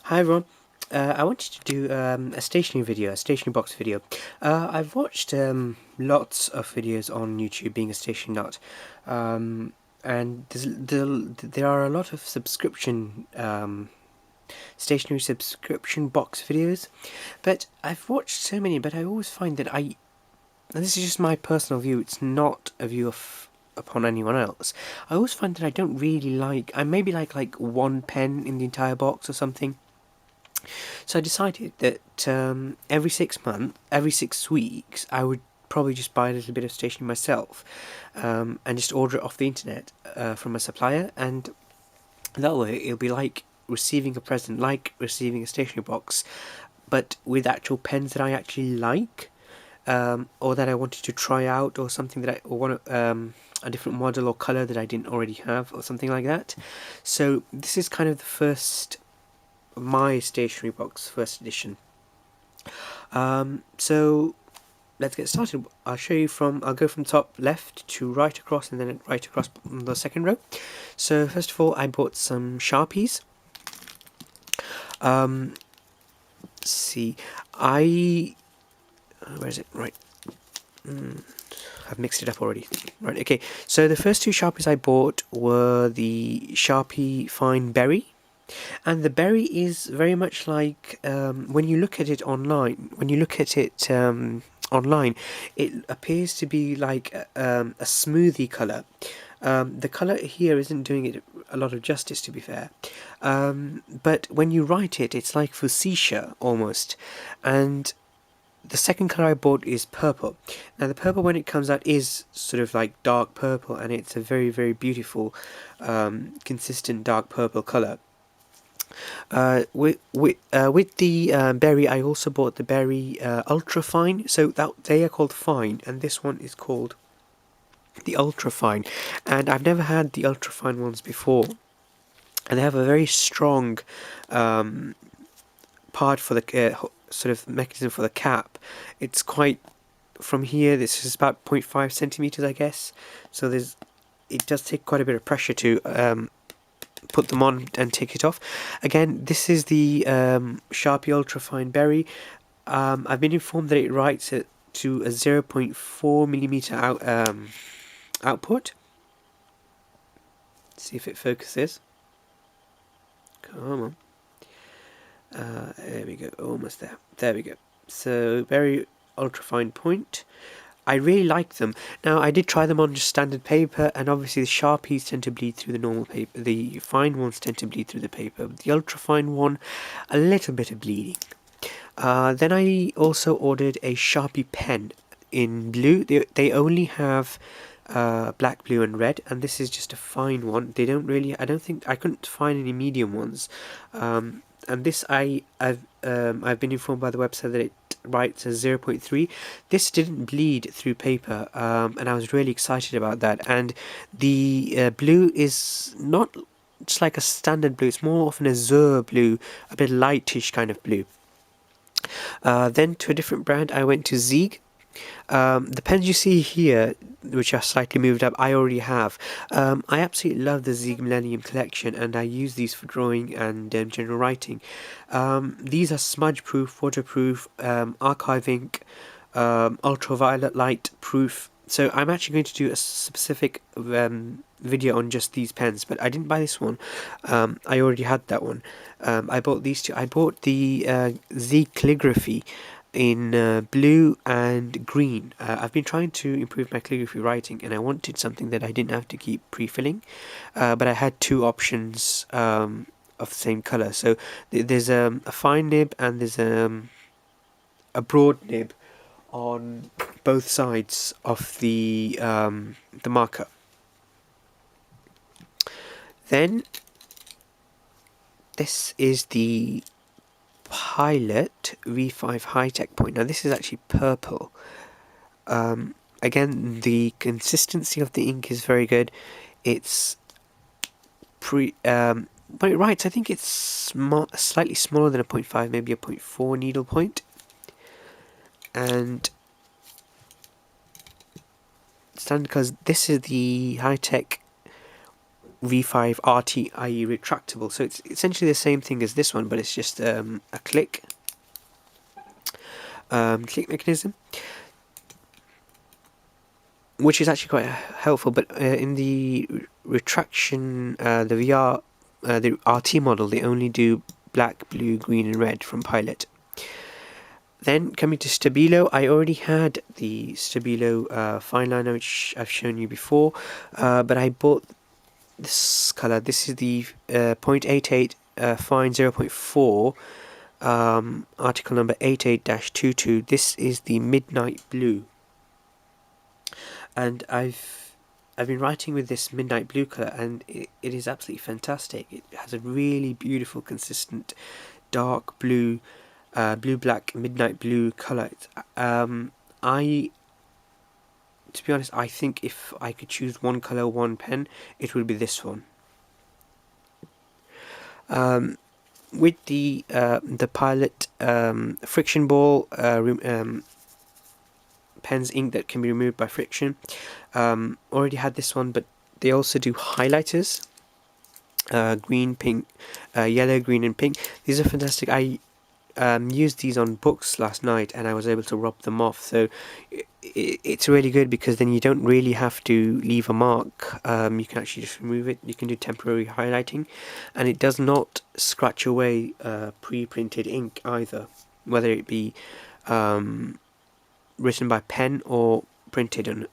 Hi everyone. I wanted to do a stationery video, a stationery box video. I've watched lots of videos on YouTube being a stationery nut, and there are a lot of stationery subscription box videos, but I've watched so many, but I always find that and this is just my personal view, it's not a view upon anyone else. I always find that I don't really I maybe like one pen in the entire box or something. So I decided that every 6 weeks, I would probably just buy a little bit of stationery myself, and just order it off the internet from a supplier, and that way it'll be like receiving a present, like receiving a stationery box, but with actual pens that I actually like, or that I wanted to try out, or something that or want a different model or colour that I didn't already have, or something like that. So this is kind of my stationery box first edition. So let's get started. I'll go from top left to right across, and then right across the second row. So first of all, I bought some Sharpies. Let's see, where is it? Right. I've mixed it up already. Right, okay. So the first two Sharpies I bought were the Sharpie Fine Berry. And the berry is very much like, when you look at it online, it appears to be like a smoothie colour. The colour here isn't doing it a lot of justice, to be fair. But when you write it, it's like fuchsia almost. And the second colour I bought is purple. Now the purple, when it comes out, is sort of like dark purple, and it's a very, very beautiful, consistent dark purple colour. With the berry, I also bought the berry ultra fine. So they are called fine, and this one is called the ultra fine. And I've never had the ultra fine ones before, and they have a very strong part for the sort of mechanism for the cap. It's quite, from here, this is about 0.5 centimeters, I guess. So it does take quite a bit of pressure to put them on and take it off. Again, this is the Sharpie Ultra Fine Berry. I've been informed that it writes it to a 0.4 millimeter output. Let's see if it focuses. Come on. There we go, almost there. There we go. So, very ultra fine point. I really like them. Now, I did try them on just standard paper, and obviously the Sharpies tend to bleed through the normal paper. The fine ones tend to bleed through the paper. But the ultra fine one, a little bit of bleeding. Then I also ordered a Sharpie pen in blue. They only have black, blue, and red, and this is just a fine one. They don't really. I couldn't find any medium ones. And this I've been informed by the website that it writes as 0.3. This didn't bleed through paper, and I was really excited about that. And the blue is not just like a standard blue, it's more of an azure blue, a bit lightish kind of blue. Then to a different brand, I went to Zieg. The pens you see here, which are slightly moved up, I already have. I absolutely love the Zieg Millennium collection, and I use these for drawing and general writing. These are smudge proof, waterproof, archive ink, ultraviolet light proof. So I'm actually going to do a specific video on just these pens, but I didn't buy this one. I already had that one. I bought these two. I bought the Zieg Calligraphy in blue and green. I've been trying to improve my calligraphy writing, and I wanted something that I didn't have to keep pre-filling, but I had two options of the same color. So there's a fine nib, and there's a broad nib on both sides of the marker. Then this is the Pilot V5 High-Tech Point. Now this is actually purple. Again, the consistency of the ink is very good. It's but it writes, I think it's slightly smaller than a 0.5, maybe a 0.4 needle point. And standard, because this is the High-Tech V5 RT, i.e. retractable. So it's essentially the same thing as this one, but it's just a click mechanism, which is actually quite helpful. But in the retraction, the RT model, they only do black, blue, green, and red from Pilot. Then coming to Stabilo, I already had the Stabilo fine liner, which I've shown you before, but I bought this color. This is the 0.88 fine 0.4, article number 88-22. This is the Midnight Blue, and I've been writing with this Midnight Blue color, and it is absolutely fantastic. It has a really beautiful, consistent, dark blue, blue-black midnight blue color. To be honest, I think if I could choose one color, one pen, it would be this one. With the Pilot friction ball pens ink that can be removed by friction, already had this one, but they also do highlighters, green, pink, yellow, green, and pink. These are fantastic. I used these on books last night, and I was able to rub them off. So it's really good, because then you don't really have to leave a mark. You can actually just remove it. You can do temporary highlighting, and it does not scratch away pre-printed ink either, whether it be written by pen or printed on it.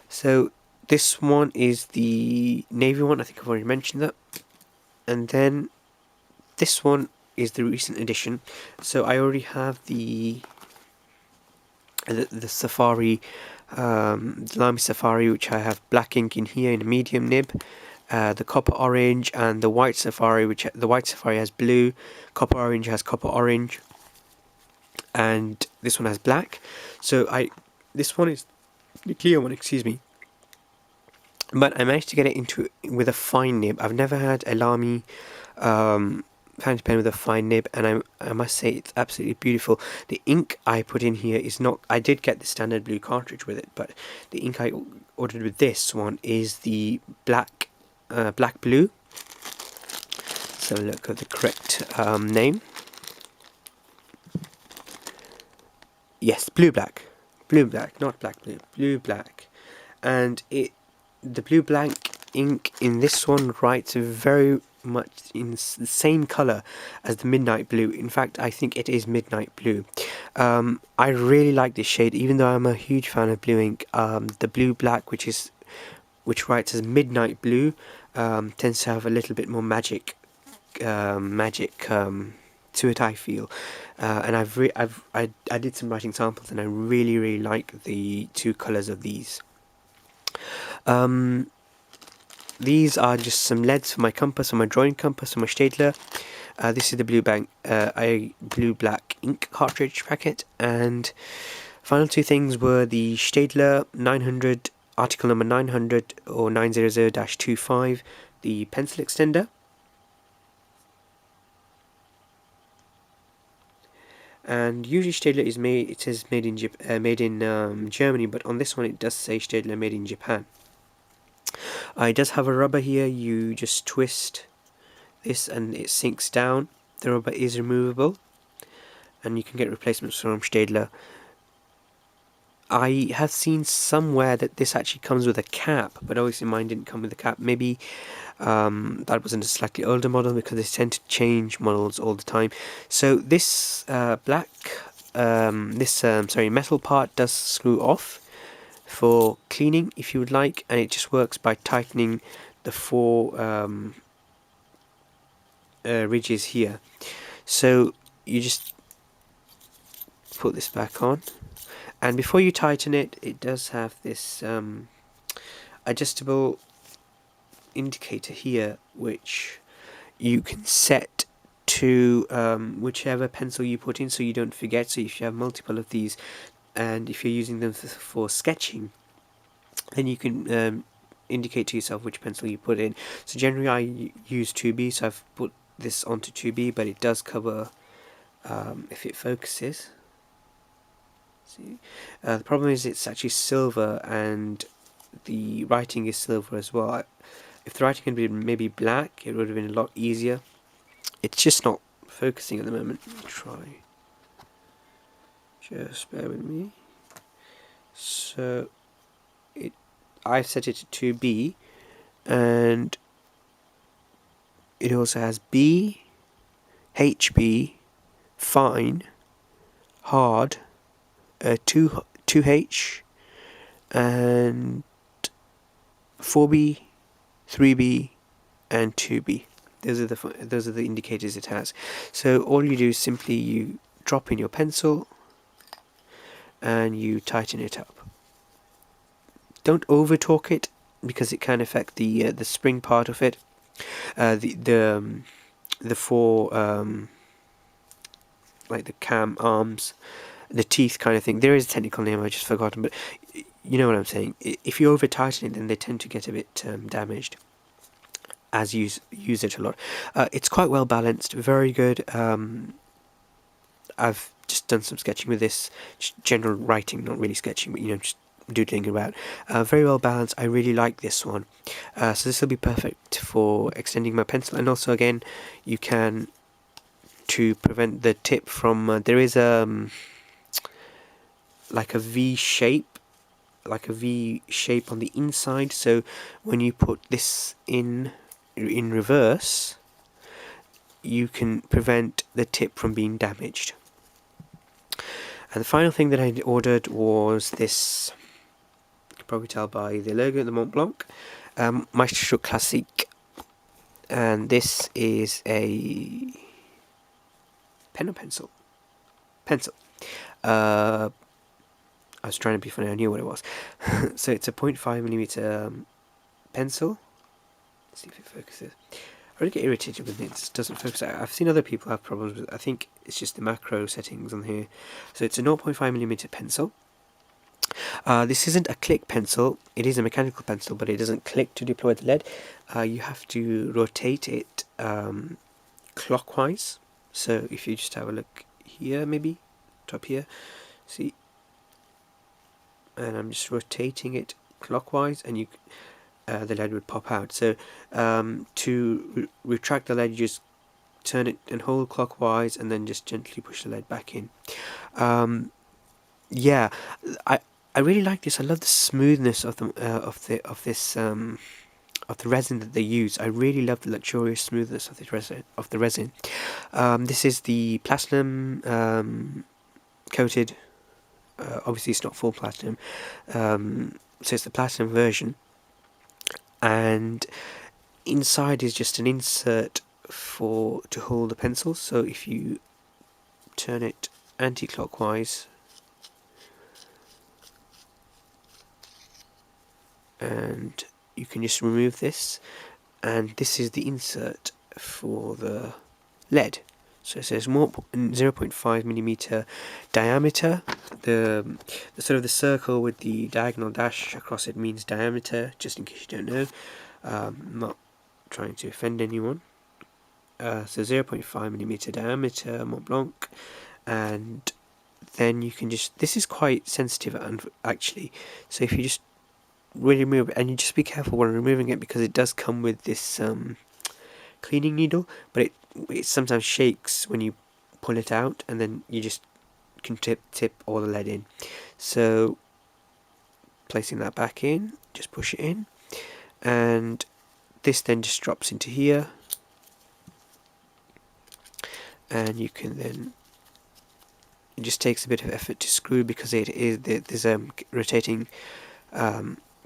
So this one is the navy one. I think I've already mentioned that. And then this one is the recent edition. So I already have the Safari, the Lamy Safari, which I have black ink in here in a medium nib, the copper orange, and the white Safari, which the white Safari has blue, copper orange has copper orange, and this one has black. So this one is the clear one, excuse me. But I managed to get it with a fine nib. I've never had a Lamy fountain pen with a fine nib, and I must say it's absolutely beautiful. The ink I put in here is not, I did get the standard blue cartridge with it, but the ink I ordered with this one is the black blue. So look at the correct name. Yes, blue black, not black blue, blue black. And the blue black ink in this one writes very much in the same color as the midnight blue. In fact, I think it is midnight blue. I really like this shade, even though I'm a huge fan of blue ink. The blue black, which writes as midnight blue, tends to have a little bit more magic to it, I feel. And I did some writing samples, and I really like the two colors of these. These are just some LEDs for my compass, for my drawing compass, for my Staedtler. This is the blue black ink cartridge packet, and final two things were the Staedtler 900, article number 900 or 900-25, the pencil extender. And usually Staedtler is made, it says made in Germany, but on this one it does say Staedtler made in Japan. It does have a rubber here. You just twist this and it sinks down. The rubber is removable, and you can get replacements from Staedtler. I have seen somewhere that this actually comes with a cap, but obviously mine didn't come with a cap. Maybe that was in a slightly older model, because they tend to change models all the time. So this metal part does screw off for cleaning if you would like, and it just works by tightening the four ridges here. So you just put this back on, and before you tighten it, it does have this adjustable indicator here, which you can set to whichever pencil you put in, so you don't forget. So if you have multiple of these, and if you're using them for sketching, then you can indicate to yourself which pencil you put in. So generally I use 2B, so I've put this onto 2B, but it does cover, if it focuses. See, the problem is it's actually silver, and the writing is silver as well. if the writing had been maybe black, it would have been a lot easier. It's just not focusing at the moment. Let me try. Just bear with me. So I've set it to 2B, and it also has B, HB, fine, hard, 2H, and 4B, 3B, and 2B. Those are the indicators it has. So all you do is simply you drop in your pencil and you tighten it up. Don't over torque it because it can affect the spring part of it. The four like the cam arms, the teeth kind of thing. There is a technical name I just forgotten, but you know what I'm saying. If you over tighten it, then they tend to get a bit damaged as you use it a lot. It's quite well balanced, very good. I've just done some sketching with this, just general writing, not really sketching, but just doodling about. Very well balanced. I really like this one. So this will be perfect for extending my pencil, and also again, you can, to prevent the tip from, there is like a V shape on the inside, so when you put this in reverse, you can prevent the tip from being damaged. And the final thing that I ordered was this. You can probably tell by the logo, the Mont Blanc Maestro Classique, and this is a pen or pencil. I was trying to be funny, I knew what it was. So it's a 0.5mm pencil. Let's see if it focuses. I really get irritated when it doesn't focus. I've seen other people have problems with it. I think it's just the macro settings on here. So it's a 0.5mm pencil. This isn't a click pencil. It is a mechanical pencil, but it doesn't click to deploy the lead. You have to rotate it clockwise. So if you just have a look here, maybe top here, see, and I'm just rotating it clockwise, and the lead would pop out. So to retract the lead, you just turn it and hold clockwise, and then just gently push the lead back in. Yeah, I really like this. I love the smoothness of the resin that they use. I really love the luxurious smoothness of the resin. This is the platinum coated. Obviously, it's not full platinum, so it's the platinum version. And inside is just an insert to hold the pencil. So if you turn it anti-clockwise, and you can just remove this, and this is the insert for the lead. So it says 0.5mm diameter. The sort of the circle with the diagonal dash across it means diameter, just in case you don't know. I'm not trying to offend anyone. So 0.5mm diameter, Mont Blanc, and then you can just, this is quite sensitive actually, so if you just really remove it, and you just be careful when removing it, because it does come with this cleaning needle, but it sometimes shakes when you pull it out, and then you just can tip all the lead in. So placing that back in, just push it in, and this then just drops into here, and you can then, it just takes a bit of effort to screw, because there's a rotating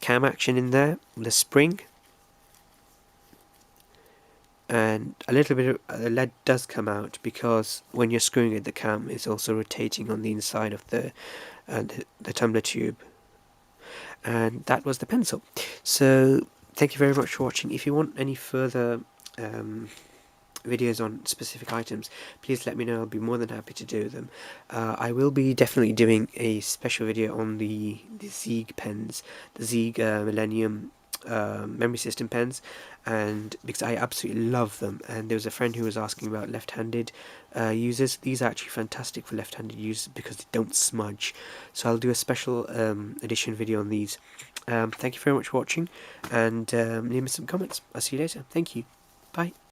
cam action in there, the spring, and a little bit of the lead does come out, because when you're screwing it, the cam is also rotating on the inside of the tumbler tube. And that was the pencil. So thank you very much for watching. If you want any further videos on specific items, please let me know. I'll be more than happy to do them. I will be definitely doing a special video on the Zieg pens, the Zieg Millennium memory system pens, and because I absolutely love them. And there was a friend who was asking about left-handed users. These are actually fantastic for left-handed users because they don't smudge. So I'll do a special edition video on these. Thank you very much for watching, and leave me some comments. I'll see you later. Thank you. Bye.